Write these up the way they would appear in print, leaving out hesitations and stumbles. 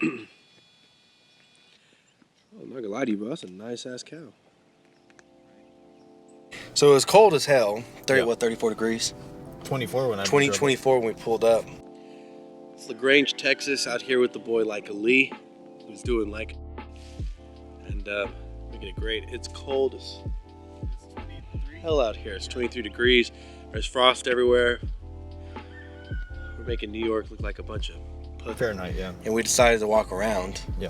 I'm not gonna lie to you, bro. That's a nice ass cow. So it was cold as hell. 34 degrees? 24 when I 24 when we pulled up. It's Lagrange, Texas, out here with the boy Leica Lee, who's doing Leica. And making it great. It's cold as hell out here. It's 23 degrees. There's frost everywhere. We're making New York look like a bunch of pussies. Fahrenheit, yeah. And we decided to walk around. Yeah.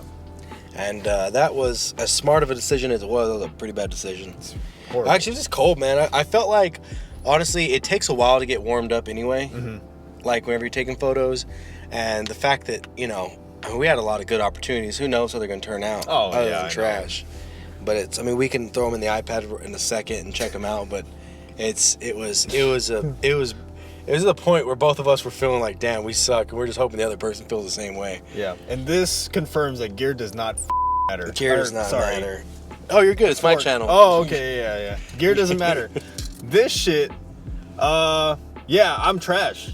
And that was as smart of a decision as it was. It was a pretty bad decision. Horrible. Actually, it was just cold, man. I felt like, honestly, it takes a while to get warmed up anyway. Like whenever you're taking photos. And the fact that, you know, I mean, we had a lot of good opportunities. Who knows how they're going to turn out? Oh, other yeah, than trash. But it's, I mean, we can throw them in the iPad in a second and check them out. But it was the point where both of us were feeling like, damn, we suck. And we're just hoping the other person feels the same way. Yeah. And this confirms that gear does not matter. Gear does not matter. Oh, you're good. It's my channel. Oh, okay. Yeah. Gear doesn't matter. This shit, yeah, I'm trash.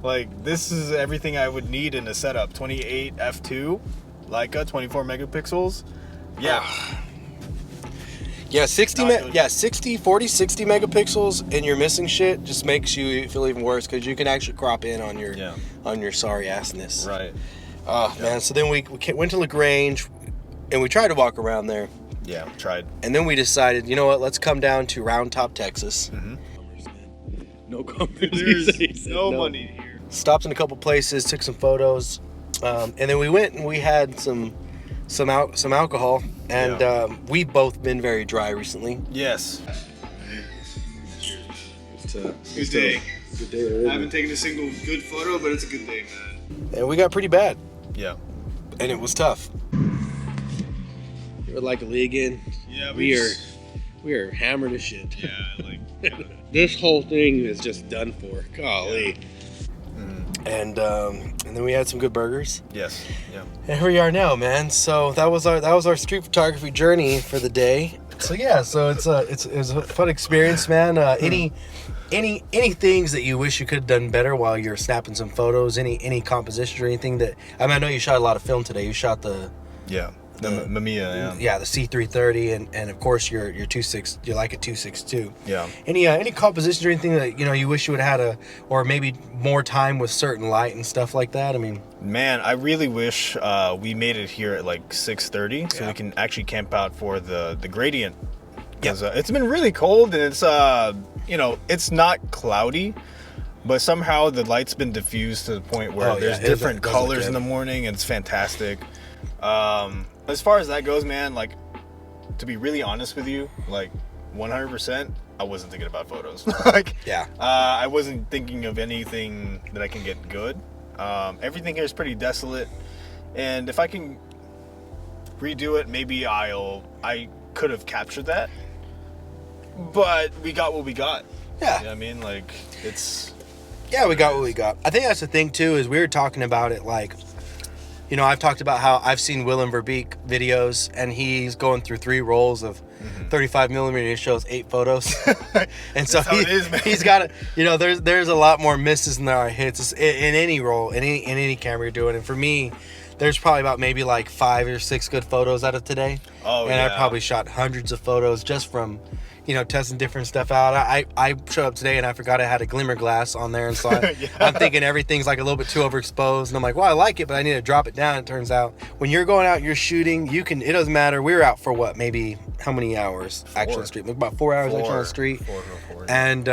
Like, this is everything I would need in a setup. 28 f2, Leica, 24 megapixels. Yeah. Yeah, 60 megapixels and you're missing shit just makes you feel even worse because you can actually crop in on your sorry assness. Right. Oh, man. So then we went to Lagrange and we tried to walk around there. Yeah, tried. And then we decided, you know what, let's come down to Round Top, Texas. No commerce. There's no money here. Stopped in a couple places, took some photos, and then we went and we had some alcohol, and we've both been very dry recently. Yes. Good day. Good day. I haven't taken a single good photo, but it's a good day, man. And we got pretty bad. Yeah. And it was tough. You're like a Lee again. Yeah, we are hammered as shit. Yeah, like. This whole thing is just done for. Golly. And then we had some good burgers. Yes. Yeah. And here we are now, man. So that was our street photography journey for the day. So yeah, so it was a fun experience, man. Any things that you wish you could have done better while you're snapping some photos? Any compositions or anything that I know you shot a lot of film today. You shot the Mamiya, yeah, the C330 and of course your Leica 262. Yeah. Any compositions or anything that you wish you would have had or maybe more time with certain light and stuff like that? I mean, man, I really wish we made it here at like 6:30 so we can actually camp out for the gradient. Because it's been really cold and it's it's not cloudy, but somehow the light's been diffused to the point where there's different colors in the morning and it's fantastic. As far as that goes, man, like, to be really honest with you, like 100%, I wasn't thinking about photos. I wasn't thinking of anything that I can get good. Everything here is pretty desolate, and if I can redo it, maybe I could have captured that. But we got what we got. Yeah. You know what I mean? Like, it's... Yeah, we got what we got. I think that's the thing, too, is we were talking about it, like... I've talked about how I've seen Willem Verbeek videos, and he's going through 3 rolls of 35 millimeter. It shows 8 photos, and so he's got it. There's a lot more misses than there are hits in any roll, in any camera you're doing. And for me, there's probably about maybe like 5 or 6 good photos out of today. Oh, and I probably shot hundreds of photos just from testing different stuff out. I showed up today and I forgot I had a glimmer glass on there, and so I'm thinking everything's like a little bit too overexposed, and I'm like, well, I like it, but I need to drop it down. It turns out when you're going out, you're shooting, it doesn't matter. We were out for what, maybe how many hours actually on the street? About 4 hours actually on the street. Four. And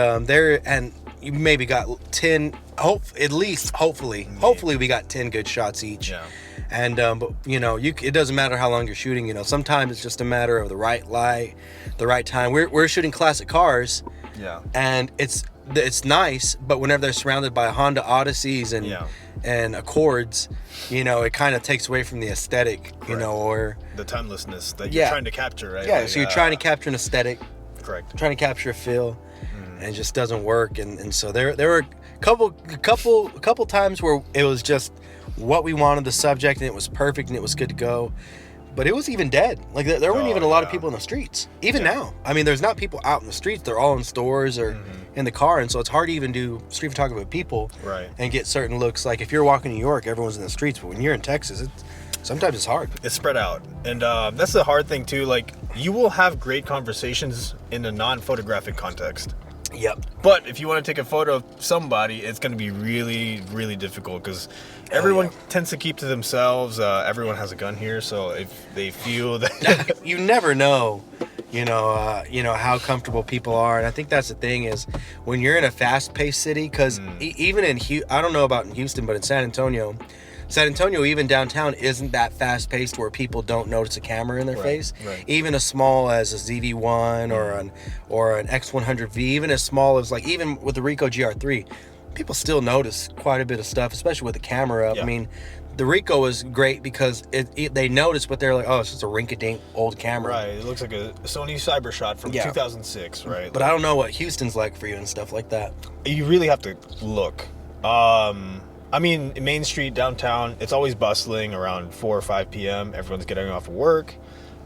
you maybe got 10, hopefully we got 10 good shots each. Yeah. And but it doesn't matter how long you're shooting. Sometimes it's just a matter of the right light, the right time. We're shooting classic cars. Yeah. And it's nice, but whenever they're surrounded by Honda Odysseys and Accords, it kind of takes away from the aesthetic, or the timelessness that you're trying to capture, right? Yeah. So you're trying to capture an aesthetic. Correct. Trying to capture a feel, and it just doesn't work. And so there were a couple times where it was just what we wanted, the subject, and it was perfect and it was good to go. but it was even dead. Like there weren't even a lot of yeah. people in the streets. Even now, I mean, there's not people out in the streets. They're all in stores or in the car, and so it's hard to even do street photography with people Right. and get certain looks. Like if you're walking New York, everyone's in the streets, but when you're in Texas, sometimes it's hard. It's spread out, and that's the hard thing too. Like, you will have great conversations in a non-photographic context. Yep. But if you want to take a photo of somebody, it's going to be really, really difficult because everyone tends to keep to themselves. Everyone has a gun here, so if they feel that You never know, you know how comfortable people are, and I think that's the thing is when you're in a fast-paced city, because even in I don't know about in Houston, but in San Antonio, even downtown isn't that fast-paced where people don't notice a camera in their face. Right. Even as small as a ZV-1 or an X100V, even as small as even with the Ricoh GR3, people still notice quite a bit of stuff, especially with the camera up. Yeah. I mean, the Ricoh was great because they noticed, but they're like, oh, it's just a rink-a-dink old camera. Right, it looks like a Sony Cybershot from 2006, right? But I don't know what Houston's like for you and stuff like that. You really have to look. I mean, Main Street downtown, it's always bustling around 4 or 5 p.m. Everyone's getting off of work.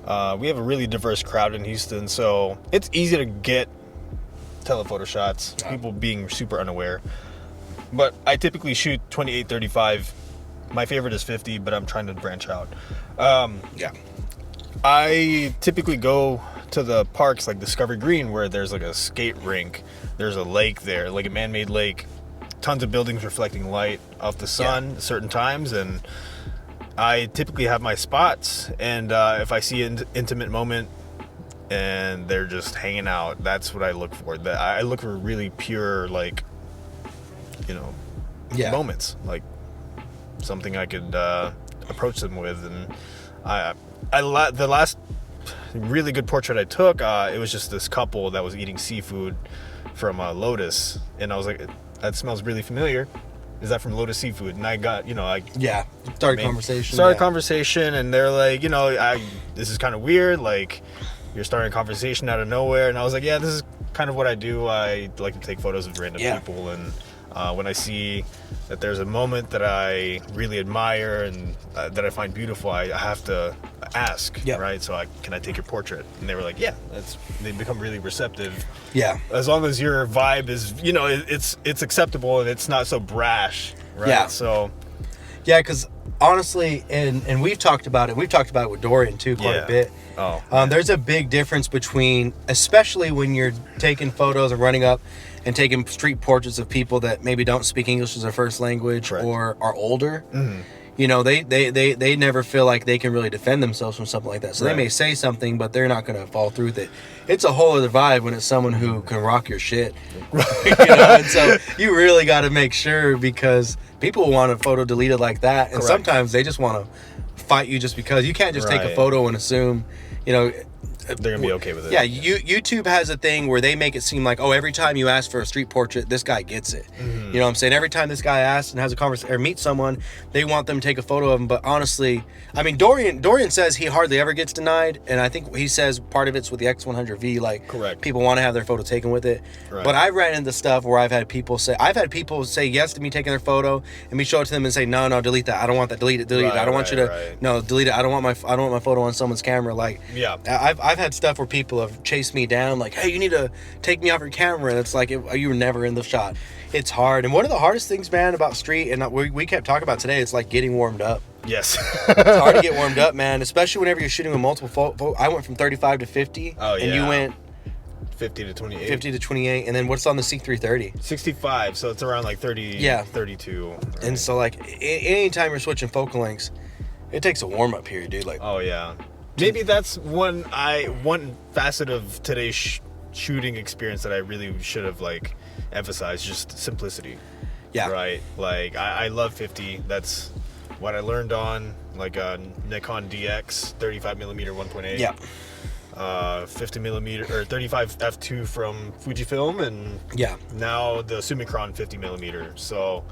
We have a really diverse crowd in Houston, so it's easy to get telephoto shots, people being super unaware. But I typically shoot 28-35. My favorite is 50, but I'm trying to branch out. I typically go to the parks like Discovery Green where there's like a skate rink. There's a lake there, like a man-made lake. Tons of buildings reflecting light off the sun at certain times, and I typically have my spots, and if I see an intimate moment and they're just hanging out, that's what I look for. I look for really pure, like, moments, like something I could approach them with. And the last really good portrait I took, it was just this couple that was eating seafood from Lotus, and I was like, that smells really familiar. Is that from Lotus Seafood? And I got, Started conversation, and they're like, this is kind of weird. Like, you're starting a conversation out of nowhere. And I was like, yeah, this is kind of what I do. I like to take photos of random people. And when I see that there's a moment that I really admire and that I find beautiful, I have to ask, right? So can I take your portrait? And they were like, yeah. They become really receptive. Yeah. As long as your vibe is, it's acceptable and it's not so brash, right? Yeah. So. Yeah, because honestly, and we've talked about it. We've talked about it with Dorian too quite a bit. There's a big difference between, especially when you're taking photos and running up and taking street portraits of people that maybe don't speak English as their first language or are older. Mm-hmm. They never feel like they can really defend themselves from something like that. So they may say something, but they're not going to follow through with it. It's a whole other vibe when it's someone who can rock your shit. And so you really got to make sure, because people want a photo deleted like that. And sometimes they just want to fight you just because. You can't just take a photo and assume, they're gonna be okay with it. Yeah, YouTube has a thing where they make it seem like, oh, every time you ask for a street portrait, this guy gets it. Mm-hmm. You know what I'm saying? Every time this guy asks and has a conversation or meets someone, they want them to take a photo of him. But honestly, I mean, Dorian says he hardly ever gets denied, and I think he says part of it's with the X100V, like people want to have their photo taken with it. Right. But I've ran into stuff where I've had people say yes to me taking their photo, and me show it to them and say, no, delete that. I don't want that. Delete it. I don't want you to. No, delete it. I don't want my photo on someone's camera. Like, I've had stuff where people have chased me down, like, hey, you need to take me off your camera, and it's like you were never in the shot. It's hard. And one of the hardest things, man, about street, and we kept talking about today, it's like getting warmed up. Yes. It's hard to get warmed up, man, especially whenever you're shooting with multiple I went from 35 to 50. Oh, yeah. And you went 50 to 28. 50 to 28. And then what's on the C330? 65, so it's around like 30, 32. Right? And so, like, anytime you're switching focal lengths, it takes a warm-up period, dude. Like, oh, yeah. Maybe that's one facet of today's shooting experience that I really should have, like, emphasized, just simplicity. Yeah. Right? Like, I love 50. That's what I learned on, like, a Nikon DX 35mm 1.8. Yeah. 50mm or 35 f2 from Fujifilm, and now the Summicron 50mm. So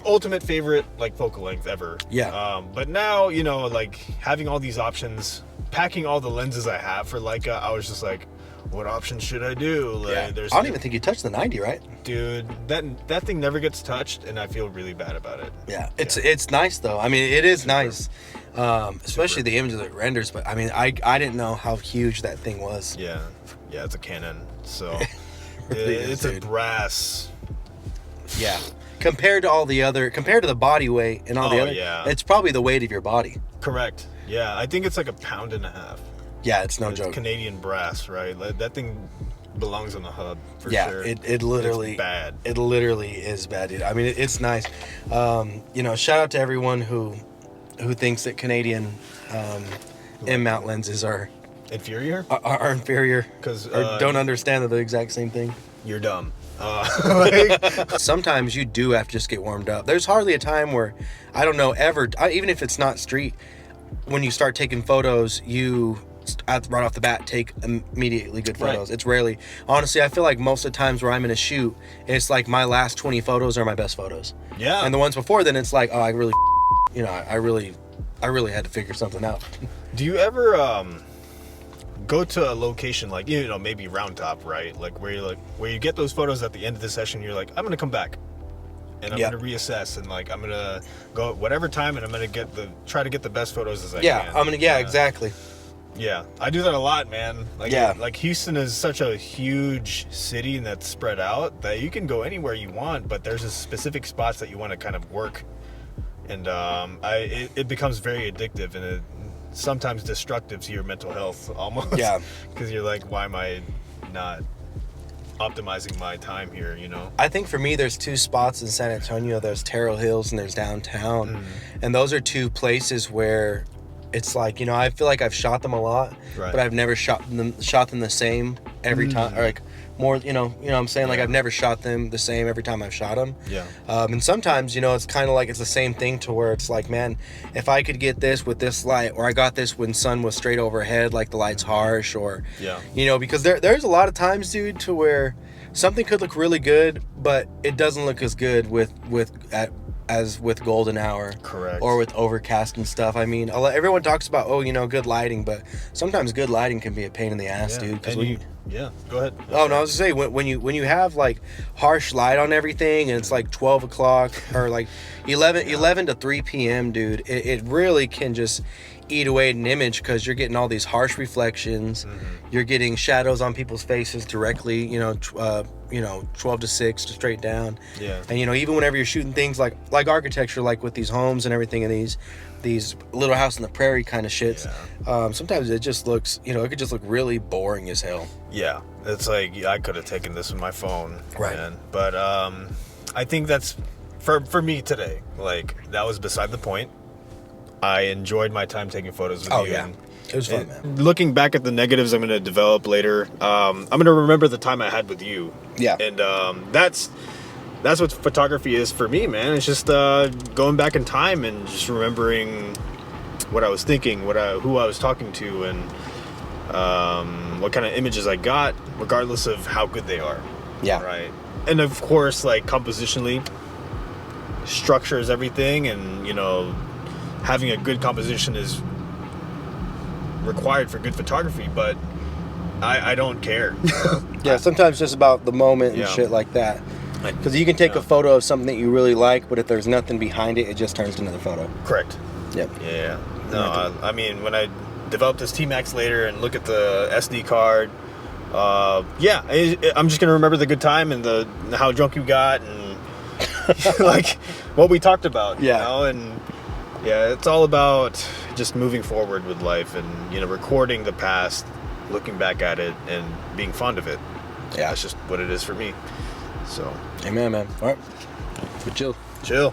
ultimate favorite, like, focal length ever. But now, like, having all these options, packing all the lenses I have for Leica, I was just like, what options should I do? Like, I don't even think you touched the 90, right? Dude, that thing never gets touched, and I feel really bad about it. Yeah, it's nice though. I mean, it is nice. especially the image that it renders. But I mean, I didn't know how huge that thing was. Yeah, it's a Canon, so Really it's is, a dude. brass. Yeah. Compared to the body weight and all the Oh, other, yeah. it's probably the weight of your body. Correct. Yeah, I think it's like 1.5 pounds. Yeah, it's no It's joke. Canadian brass, right? Like, that thing belongs on the hub for Yeah, sure. it literally It's bad. It literally is bad, dude. I mean, it's nice. You know, shout out to everyone who thinks that Canadian M mount lenses are Inferior? inferior 'Cause, or don't understand that they're the exact same thing. You're dumb. Like, Sometimes you do have to just get warmed up. There's hardly a time where I don't know ever, even if it's not street, when you start taking photos, you right off the bat take immediately good photos. Right. It's rarely, honestly, I feel like most of the times where I'm in a shoot, it's like my last 20 photos are my best photos. yeah. And the ones before then, it's like, oh, I really, you know, I really had to figure something out. Do you ever go to a location like, you know, maybe Round Top, right? Like where you get those photos at the end of the session, you're like, I'm gonna come back and I'm Yeah. gonna reassess, and like I'm gonna go at whatever time, and I'm gonna try to get the best photos as I Yeah, can. exactly. Yeah, I do that a lot, man. Like, Yeah. like Houston is such a huge city and that's spread out that you can go anywhere you want, but there's a specific spots that you want to kind of work, and it becomes very addictive, and it sometimes destructive to your mental health almost. Yeah. Because you're like, why am I not optimizing my time here? You know. I think for me, there's two spots in San Antonio. There's Terrell Hills and there's downtown. And those are two places where it's like, you know, I feel like I've shot them a lot, Right. but I've never shot them the same every time, or like more, you know what I'm saying? Like Yeah. I've never shot them the same every time I've shot them. Yeah. And sometimes, you know, it's kind of like it's the same thing to where it's like, man, if I could get this with this light, or I got this when sun was straight overhead, like the light's harsh, or, Yeah. you know, because there's a lot of times, dude, to where something could look really good, but it doesn't look as good as with golden hour. Correct. Or with overcast and stuff. I mean, everyone talks about, oh, you know, good lighting, but sometimes good lighting can be a pain in the ass, Yeah. dude. Because And yeah. Go ahead. oh no, I was gonna say when you have like harsh light on everything and it's like 12 o'clock or like 11 to 3 p.m., dude, it really can just eat away at an image because you're getting all these harsh reflections. You're getting shadows on people's faces directly, you know, 12 to 6 to straight down. Yeah. And you know, even whenever you're shooting things like architecture, like with these homes and everything, and these Little House on the Prairie kind of shits, sometimes it just looks, you know, it could just look really boring as hell. Yeah, it's like I could have taken this with my phone, Right. man. But I think that's for me today. Like, that was beside the point. I enjoyed my time taking photos with you. And It was fun, man. looking back at the negatives, I'm going to develop later. I'm going to remember the time I had with you. Yeah. And that's what photography is for me, man. It's just going back in time and just remembering what I was thinking, who I was talking to, and what kind of images I got, regardless of how good they are. Yeah. Right. And of course, like, compositionally, structure is everything, and, you know, having a good composition is required for good photography, but I don't care. Yeah, sometimes just about the moment and Yeah. shit like that. Because you can take a photo of something that you really like, but if there's nothing behind it, it just turns to another photo. Correct. Yep. Yeah. No, I mean, when I develop this T-Max later and look at the SD card, I'm just going to remember the good time and how drunk you got and like what we talked about, Yeah. you know? And yeah, it's all about just moving forward with life and, you know, recording the past, looking back at it, and being fond of it. Yeah. That's just what it is for me. So, Amen, man. All right. But chill. chill.